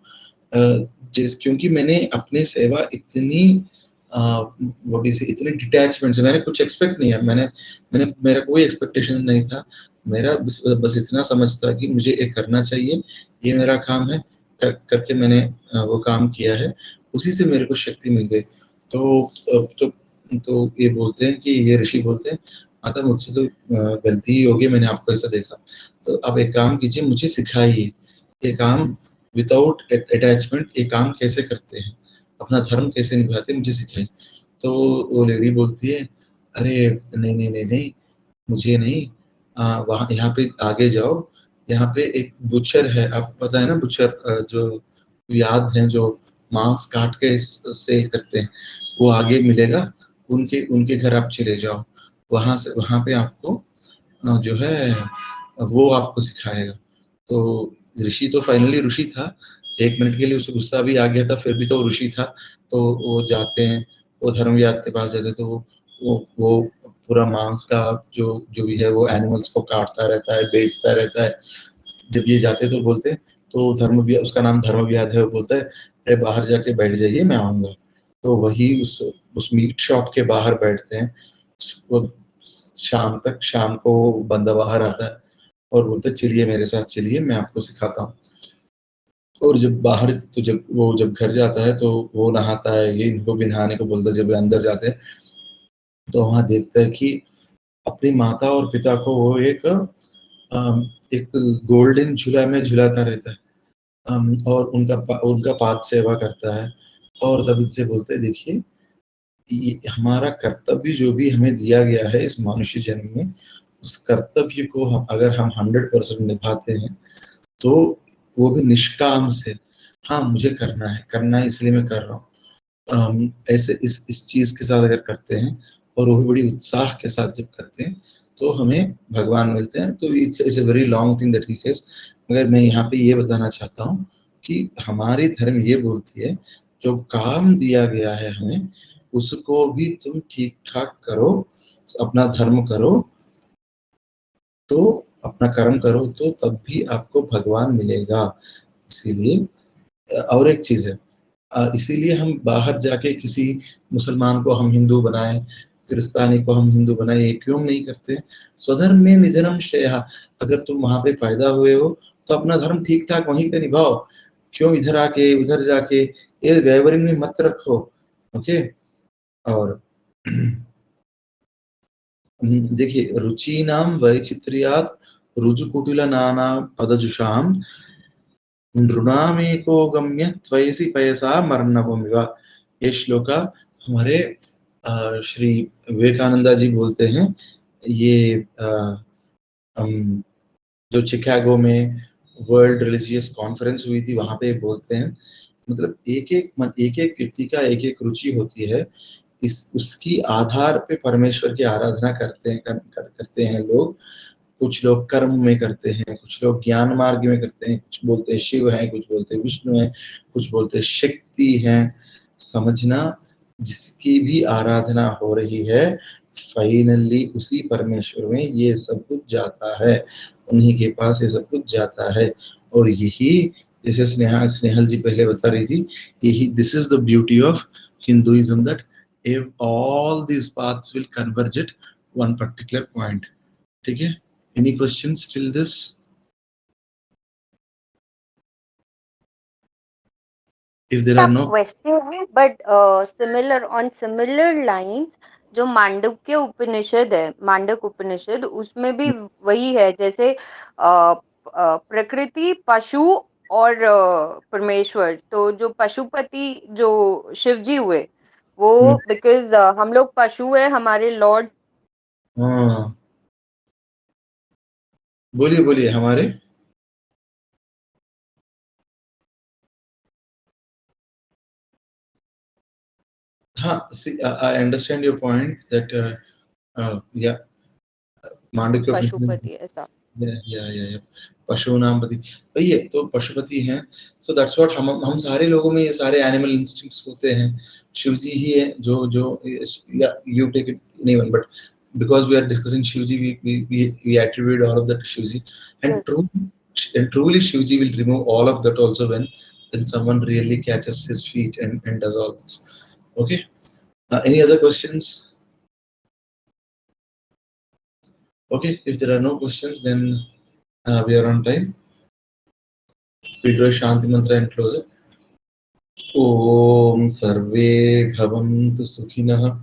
क्योंकि मैंने अपनी सेवा इतनी इतनी डिटैचमेंट से, मैंने कुछ एक्सपेक्ट नहीं है, मेरा कोई एक्सपेक्टेशन नहीं था, मेरा बस इतना समझ था कि मुझे ये करना चाहिए, ये मेरा काम है, करके मैंने वो काम किया है, उसी से मेरे को शक्ति मिल गई। तो ये बोलते हैं कि ये ऋषि बोलते हैं, माता मुझसे तो गलती ही होगी, मैंने आपको ऐसा देखा, तो आप एक काम कीजिए, मुझे सिखाइए ये काम विदाउट अटैचमेंट, ये काम कैसे करते हैं, अपना धर्म कैसे निभाते हैं, मुझे सिखाइए। तो वो लेडी बोलती है, अरे नहीं नहीं नहीं नहीं, मुझे नहीं, वहाँ यहाँ पे आगे जाओ, यहाँ पे एक बुचर है, आपको पता है ना बुचर, जो याद है जो मांस काट के सेल करते हैं, वो आगे मिलेगा, उनके उनके घर आप चले जाओ, वहाँ पे आपको जो है वो आपको सिखाएगा। तो ऋषि तो फाइनली ऋषि था, 1 मिनट के लिए उसे गुस्सा भी आ गया था, फिर भी तो ऋषि था। तो वो जाते हैं, वो धर्मव्याध के पास जाते, तो वो पूरा मांस का जो जो भी है वो एनिमल्स को काटता रहता है, बेचता रहता है। जब ये जाते तो बोलते, तो धर्मव्याध, उसका नाम धर्मव्याध है, वो बोलता है अरे बाहर जाके बैठ जाइए, मैं आऊंगा। तो वही उस मीट शॉप के बाहर बैठते हैं, वो शाम को बंदा बाहर आता है और बोलते चलिए मेरे साथ चलिए, मैं आपको सिखाता हूँ। और जब घर जाता है तो वो नहाता है, ये इनको भी नहाने को बोलता है। जब वे अंदर जाते हैं तो वहां देखता है कि अपनी माता और पिता को वो एक गोल्डन झूला में झुलाता रहता है, और उनका पाद सेवा करता है। और तब इनसे बोलते हैं देखिए, ये हमारा कर्तव्य जो भी हमें दिया गया है इस मनुष्य जन्म में, उस कर्तव्य को अगर हम 100% निभाते हैं, तो वो भी निष्काम से, हाँ मुझे करना है इसलिए मैं कर रहा हूँ, ऐसे इस चीज के साथ अगर करते हैं, और वो भी बड़ी उत्साह के साथ जब करते हैं, तो हमें भगवान मिलते हैं। तो it's a very long thing that he says, मगर मैं यहाँ पे ये बताना चाहता हूँ कि हमारी धर्म ये बोलती है, जो काम दिया गया है हमें, उसको भी तुम ठीक ठाक करो, अपना धर्म करो, तो अपना कर्म करो, तो तब भी आपको भगवान मिलेगा। इसीलिए और एक चीज है, इसीलिए हम बाहर जाके किसी मुसलमान को हम हिंदू बनाएं, क्रिस्तानी को हम हिंदू बनाएं, ये क्यों नहीं करते? स्वधर्म में निधनम श्रेयः, अगर तुम वहां पे पैदा हुए हो तो अपना धर्म ठीक ठाक वहीं पे निभाओ, क्यों इधर आके उधर जाके ये वैवरिंग में मत रखो। ओके। और देखिए, रुचि नाम वैचित्र्यात् रुजुकुटिल नाना पदजुषाम नृणामेको गम्य त्वयसि पयसा मर्णवमिव। ये श्लोका हमारे श्री विवेकानंदा जी बोलते हैं। ये जो शिकागो में वर्ल्ड रिलीजियस कॉन्फ्रेंस हुई थी, वहां पे बोलते हैं, मतलब एक एक व्यक्ति का एक एक रुचि होती है उसकी आधार पे परमेश्वर की आराधना करते हैं लोग। कुछ लोग कर्म में करते हैं, कुछ लोग ज्ञान मार्ग में करते हैं, कुछ बोलते हैं शिव है, कुछ बोलते हैं विष्णु है, कुछ बोलते हैं शक्ति है। समझना, जिसकी भी आराधना हो रही है फाइनली उसी परमेश्वर में ये सब कुछ जाता है, उन्हीं के पास ये सब कुछ जाता है। और यही, जैसे स्नेहल जी पहले बता रही थी, यही this is the beauty of Hinduism, that if all these paths will converge at one particular point. ठीक है? Any questions till this? If there are no question, but similar lines, जो मांडुक्य उपनिषद है, मांडक उपनिषद, उसमें भी वही है, जैसे प्रकृति, पशु और परमेश्वर। तो जो पशुपति जो शिव जी हुए वो बिकॉज हम लोग पशु है, हमारे लॉर्ड। हाँ, बोलिए बोलिए। हमारे हाँ, see, I understand your point that yeah, Mandukya Pashupati ऐसा। या पशु नाम पति, तो ये तो पशुपति हैं। सो दैट्स व्हाट हम सारे लोगों में ये सारे एनिमल इंस्टिंक्ट्स होते हैं। शिव जी ही है जो you take it anyone, but because we are discussing Shivji, we attribute all of that to Shivji, and Yes. truly Shivji will remove all of that also when someone really catches his feet and does all this. Okay, any other questions? Okay, if there are no questions, then we are on time. We'll do a Shanti mantra and close it. Om Sarve Bhavantu Sukhinah,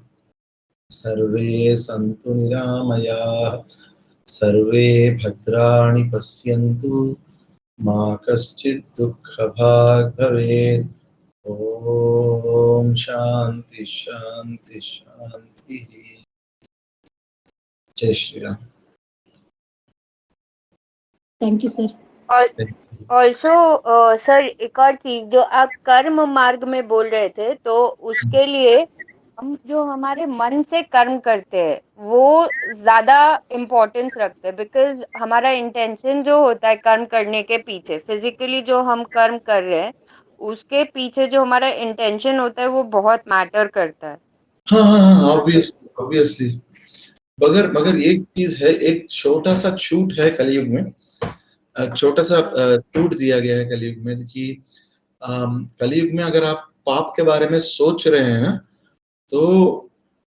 Sarve Santu Niramayah, Sarve Bhadrani Pasyantu, Ma Kaschid Dukkha Bhag Bhavet. Om Shanti Shanti Shanti. Jai Shri Ram. Thank you sir. Also sir, एक और चीज जो आप कर्म मार्ग में बोल रहे थे, तो उसके लिए हम जो हमारे मन से कर्म करते हैं वो ज्यादा इम्पोर्टेंस रखते हैं, बिकॉज हमारा इंटेंशन जो होता है कर्म करने के पीछे, फिजिकली जो हम कर्म कर रहे हैं उसके पीछे जो हमारा इंटेंशन होता है वो बहुत मैटर करता है। हाँ, ऑब्वियसली। मगर एक चीज है, एक छोटा सा छूट है कलयुग में, छोटा सा छूट दिया गया है कलयुग में कि कलयुग में अगर आप पाप के बारे में सोच रहे हैं तो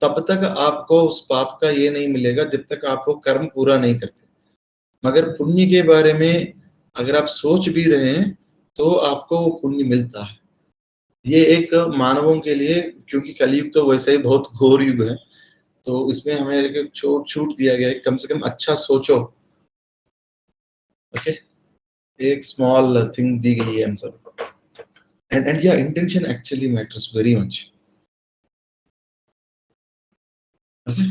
तब तक आपको उस पाप का ये नहीं मिलेगा जब तक आप वो कर्म पूरा नहीं करते। मगर पुण्य के बारे में अगर आप सोच भी रहे हैं तो आपको वो पुण्य मिलता है। ये एक मानवों के लिए, क्योंकि कलयुग तो वैसे ही बहुत घोर युग है, तो इसमें हमें एक छूट दिया गया है, कम से कम अच्छा सोचो। ओके, एक स्मॉल थिंग दी गई है हम सब। And yeah, intention actually matters very much. Okay.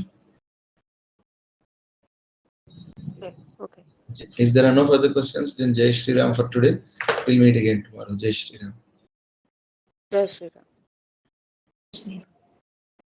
Okay. If there are no further questions, then Jai Shri Ram for today. We'll meet again tomorrow. Jai Shri Ram. जय श्री राम।